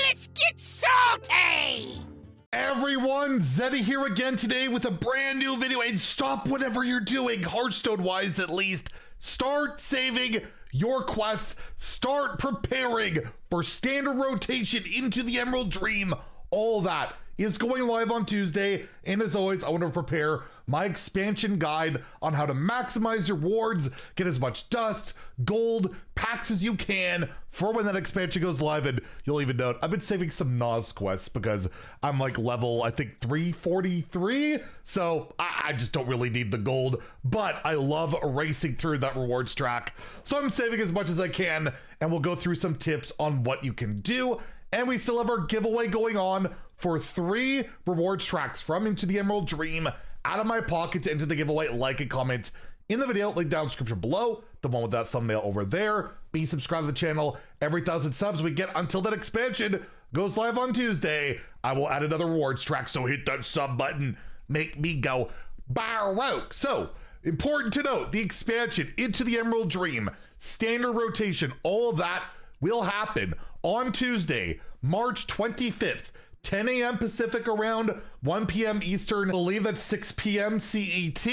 Let's get salty! Everyone, Zeddy here again today with a brand new video, and stop whatever you're doing, Hearthstone-wise at least. Start saving your quests, start preparing for standard rotation into the Emerald Dream. All that is going live on Tuesday, and as always, I want to prepare my expansion guide on how to maximize your rewards, get as much dust, gold, packs as you can for when that expansion goes live. And you'll even note I've been saving some Nas quests because I'm like level, I think 343, so I just don't really need the gold, but I love racing through that rewards track, so I'm saving as much as I can, and we'll go through some tips on what you can do. And we still have our giveaway going on for 3 rewards tracks from Into the Emerald Dream out of my pocket to enter the giveaway. Like and comment in the video, link down in the description below, the one with that thumbnail over there. Be subscribed to the channel. Every 1,000 subs we get until that expansion goes live on Tuesday, I will add another rewards track, so hit that sub button. Make me go baroque. So, important to note, the expansion Into the Emerald Dream, standard rotation, all of that will happen on Tuesday, March 25th, 10 a.m. Pacific, around 1 p.m. Eastern. I believe that's 6 p.m. CET.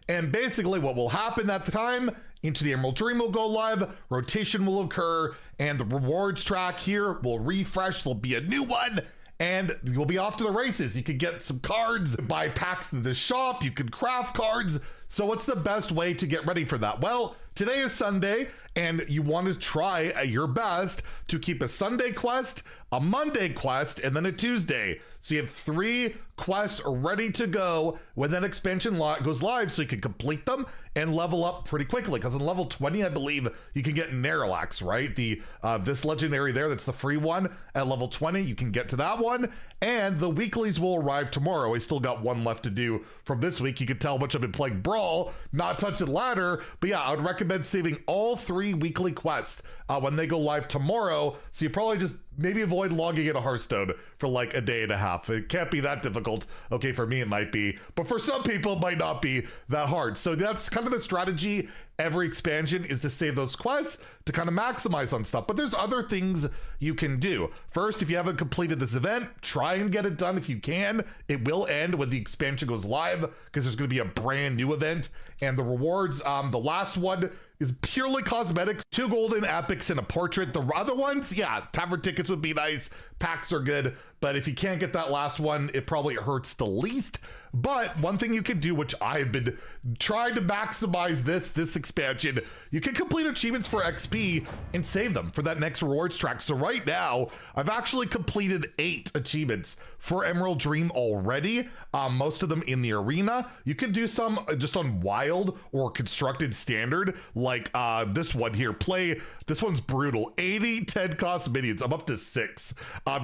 And basically what will happen at the time, Into the Emerald Dream will go live, rotation will occur, and the rewards track here will refresh. There'll be a new one, and you'll be off to the races. You can get some cards, buy packs in the shop, you can craft cards. So what's the best way to get ready for that? Well, today is Sunday, and you want to try your best to keep a Sunday quest, a Monday quest, and then a Tuesday. So you have 3 quests ready to go when that expansion goes live, so you can complete them and level up pretty quickly. Because in level 20, I believe you can get Narlax, right? The this legendary there, that's the free one. At level 20, you can get to that one. And the weeklies will arrive tomorrow. I still got one left to do from this week. You can tell how much I've been playing Brawl, not touching ladder. But yeah, I would recommend saving all 3 weekly quests when they go live tomorrow. So you probably just maybe avoid logging into Hearthstone for like a day and a half. It can't be that difficult. Okay, for me it might be, but for some people it might not be that hard. So that's kind of the strategy. Every expansion is to save those quests to kind of maximize on stuff. But there's other things you can do. First, if you haven't completed this event, try and get it done if you can. It will end when the expansion goes live because there's going to be a brand new event. And the rewards, the last one is purely cosmetics, 2 golden epics and a portrait. The other ones, yeah, tavern tickets would be nice. Packs are good. But if you can't get that last one, it probably hurts the least. But one thing you can do, which I've been trying to maximize this expansion, you can complete achievements for XP and save them for that next rewards track. So right now, I've actually completed 8 achievements for Emerald Dream already, most of them in the arena. You can do some just on Wild or Constructed Standard, like this one here. This one's brutal, 80 10 cost minions. I'm up to 6.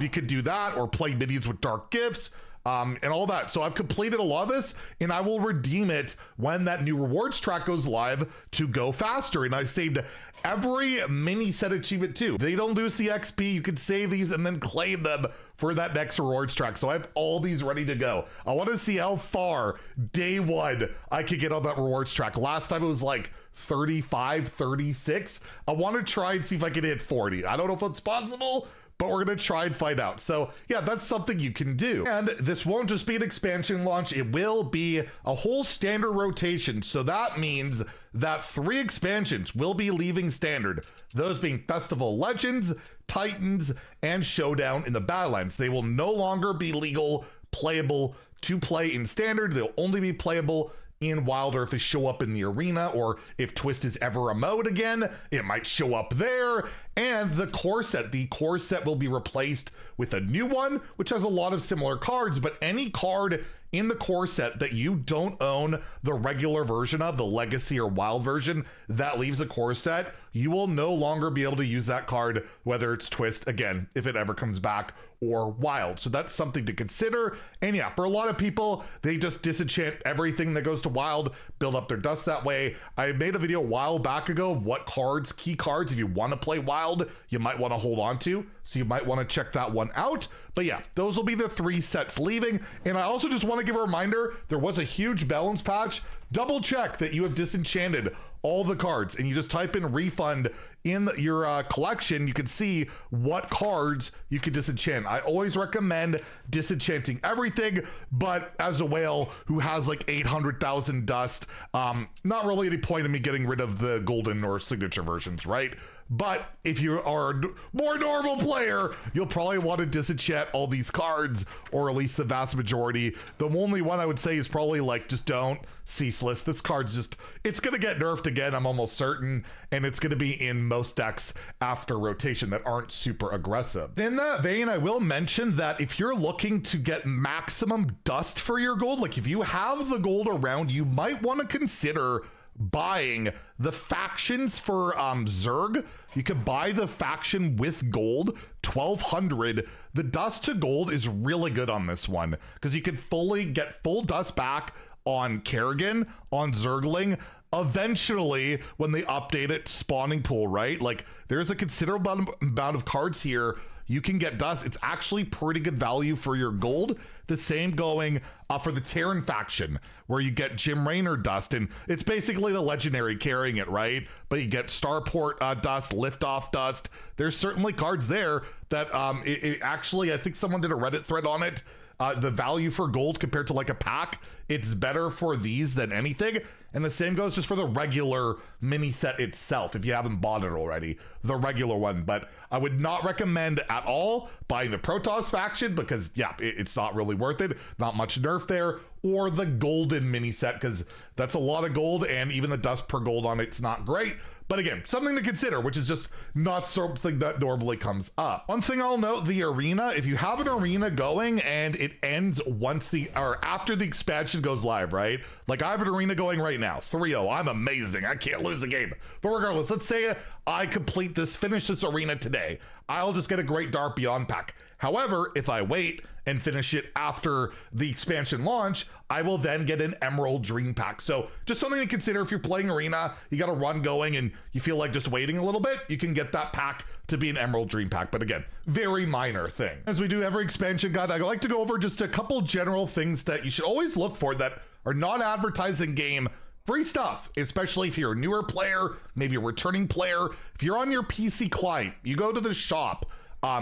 You could do that or play minions with dark gifts. And all that. So I've completed a lot of this, and I will redeem it when that new rewards track goes live to go faster. And I saved every mini set achievement too. They don't lose the XP. You can save these and then claim them for that next rewards track. So I have all these ready to go. I want to see how far day 1 I could get on that rewards track. Last time it was like 35, 36. I want to try and see if I can hit 40. I don't know if it's possible, but we're going to try and find out. So yeah, that's something you can do. And this won't just be an expansion launch. It will be a whole standard rotation. So that means that 3 expansions will be leaving standard. Those being Festival Legends, Titans, and Showdown in the Badlands. They will no longer be legal, playable to play in standard. They'll only be playable in Wild, or if they show up in the arena, or if Twist is ever a mode again, it might show up there. And the core set will be replaced with a new one, which has a lot of similar cards, but any card in the core set that you don't own the regular version of, the Legacy or Wild version, that leaves the core set, you will no longer be able to use that card, whether it's Twist, again, if it ever comes back, or Wild. So that's something to consider. And yeah, for a lot of people, they just disenchant everything that goes to Wild, build up their dust that way. I made a video a while back ago of what cards, key cards, if you want to play Wild, you might want to hold on to. So you might want to check that one out. But yeah, those will be the 3 sets leaving. And I also just want to give a reminder, there was a huge balance patch. Double check that you have disenchanted all the cards, and you just type in refund in your collection, you can see what cards you can disenchant. I always recommend disenchanting everything, but as a whale who has like 800,000 dust, not really any point in me getting rid of the golden or signature versions, right? But if you are a more normal player, you'll probably want to disenchant all these cards, or at least the vast majority. The only one I would say is probably like, just don't. Ceaseless. This card's just, it's going to get nerfed again, I'm almost certain, and it's going to be in most decks after rotation that aren't super aggressive. In that vein, I will mention that if you're looking to get maximum dust for your gold, like if you have the gold around, you might want to consider buying the factions for Zerg. You could buy the faction with gold, 1200. The dust to gold is really good on this one because you can fully get full dust back on Kerrigan, on Zergling. Eventually, when they update it, spawning pool, right? Like there's a considerable amount of cards here. You can get dust. It's actually pretty good value for your gold. The same going for the Terran faction, where you get Jim Raynor dust, and it's basically the legendary carrying it, right? But you get Starport dust, Liftoff dust. There's certainly cards there that it actually, I think someone did a Reddit thread on it. The value for gold compared to like a pack, it's better for these than anything. And the same goes just for the regular mini set itself, if you haven't bought it already, the regular one. But I would not recommend at all buying the Protoss faction because, yeah, it's not really worth it. Not much nerf there. Or the golden mini set, because that's a lot of gold, and even the dust per gold on it's not great. But again, something to consider, which is just not something that normally comes up. One thing I'll note, the arena, if you have an arena going and it ends after the expansion goes live, right? Like I have an arena going right now, 3-0, I'm amazing, I can't lose the game. But regardless, let's say I finish this arena today. I'll just get a Great Dark Beyond pack. However, if I wait and finish it after the expansion launch, I will then get an Emerald Dream pack. So just something to consider if you're playing Arena, you got a run going and you feel like just waiting a little bit, you can get that pack to be an Emerald Dream pack. But again, very minor thing. As we do every expansion guide, I like to go over just a couple general things that you should always look for that are not advertised in game. Free stuff, especially if you're a newer player, maybe a returning player. If you're on your PC client, you go to the shop.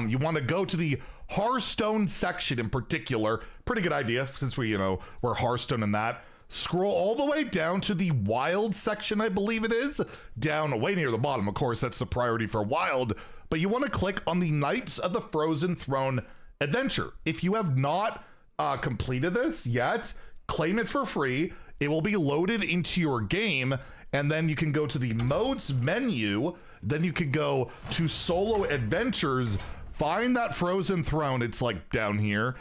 You want to go to the Hearthstone section in particular. Pretty good idea since we're Hearthstone in that. Scroll all the way down to the Wild section, I believe it is. Down way near the bottom, of course, that's the priority for Wild. But you want to click on the Knights of the Frozen Throne adventure. If you have not completed this yet, claim it for free. It will be loaded into your game, and then you can go to the modes menu. Then you can go to solo adventures, find that Frozen Throne. It's like down here.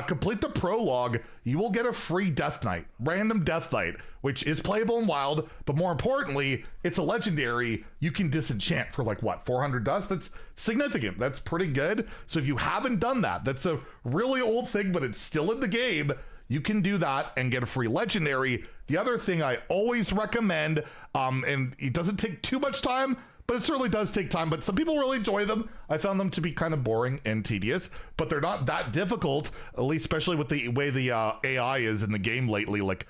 Complete the prologue. You will get a free Death Knight, random Death Knight, which is playable in Wild, but more importantly, it's a legendary. You can disenchant for like what, 400 dust? That's significant. That's pretty good. So if you haven't done that, that's a really old thing, but it's still in the game. You can do that and get a free legendary. The other thing I always recommend, and it doesn't take too much time, but it certainly does take time, but some people really enjoy them. I found them to be kind of boring and tedious, but they're not that difficult, at least especially with the way the AI is in the game lately, like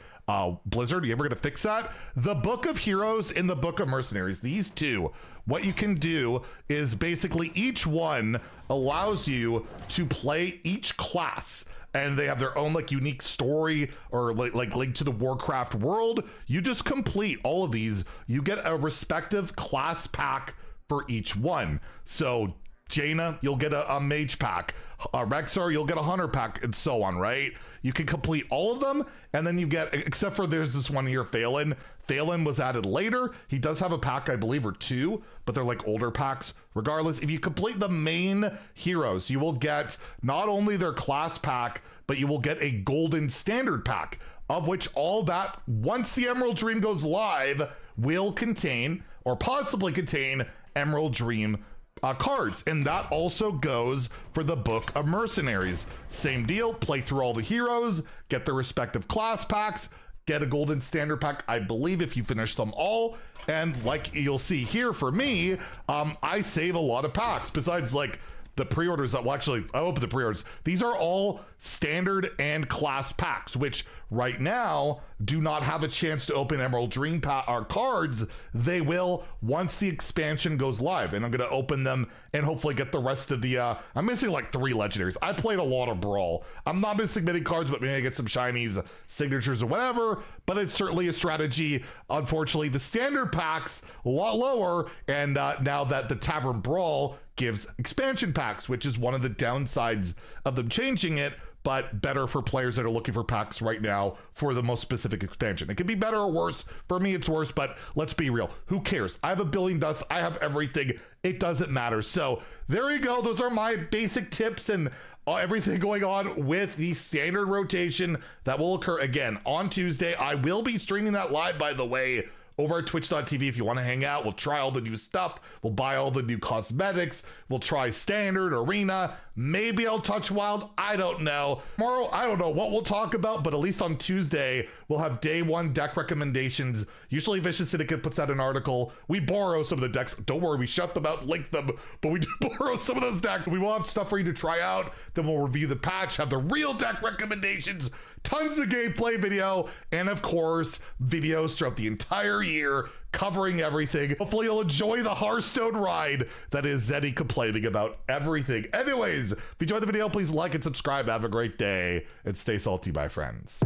Blizzard. You ever gonna fix that? The Book of Heroes and the Book of Mercenaries, these two, what you can do is basically each one allows you to play each class, and they have their own like unique story or like link to the Warcraft world. You just complete all of these. You get a respective class pack for each one. So Jaina, you'll get a mage pack. Rexar, you'll get a hunter pack, and so on, right? You can complete all of them, and then you get, except for there's this one here, Phelan. Phelan was added later. He does have a pack, I believe, or two, but they're like older packs. Regardless, if you complete the main heroes, you will get not only their class pack, but you will get a golden standard pack, of which all that, once the Emerald Dream goes live, will contain, or possibly contain, Emerald Dream cards. And that also goes for the Book of Mercenaries. Same deal, play through all the heroes, get their respective class packs, get a golden standard pack, I believe, if you finish them all. And like you'll see here for me, I save a lot of packs. Besides like the pre-orders that, well, actually, I opened the pre-orders. These are all standard and class packs, which right now do not have a chance to open Emerald Dream cards. They will once the expansion goes live, and I'm going to open them and hopefully get the rest of the, I'm missing like 3 legendaries. I played a lot of Brawl. I'm not missing many cards, but maybe I get some shinies, signatures, or whatever, but it's certainly a strategy. Unfortunately, the standard packs a lot lower, and now that the Tavern Brawl gives expansion packs, which is one of the downsides of them changing it, but better for players that are looking for packs right now for the most specific expansion. It could be better or worse. For me, it's worse, but let's be real. Who cares? I have a billion dust. I have everything. It doesn't matter. So there you go. Those are my basic tips and everything going on with the standard rotation that will occur again on Tuesday. I will be streaming that live, by the way, over at twitch.tv. If you want to hang out, we'll try all the new stuff. We'll buy all the new cosmetics. We'll try standard, arena. Maybe I'll touch wild. I don't know. Tomorrow, I don't know what we'll talk about, but at least on Tuesday, we'll have day 1 deck recommendations. Usually Vicious Syndicate puts out an article. We borrow some of the decks. Don't worry, we shut them out, link them, but we do borrow some of those decks. We will have stuff for you to try out. Then we'll review the patch, have the real deck recommendations, tons of gameplay video, and of course, videos throughout the entire year covering everything. Hopefully you'll enjoy the Hearthstone ride that is Zeddy complaining about everything. Anyways, if you enjoyed the video, please like and subscribe. Have a great day and stay salty, my friends.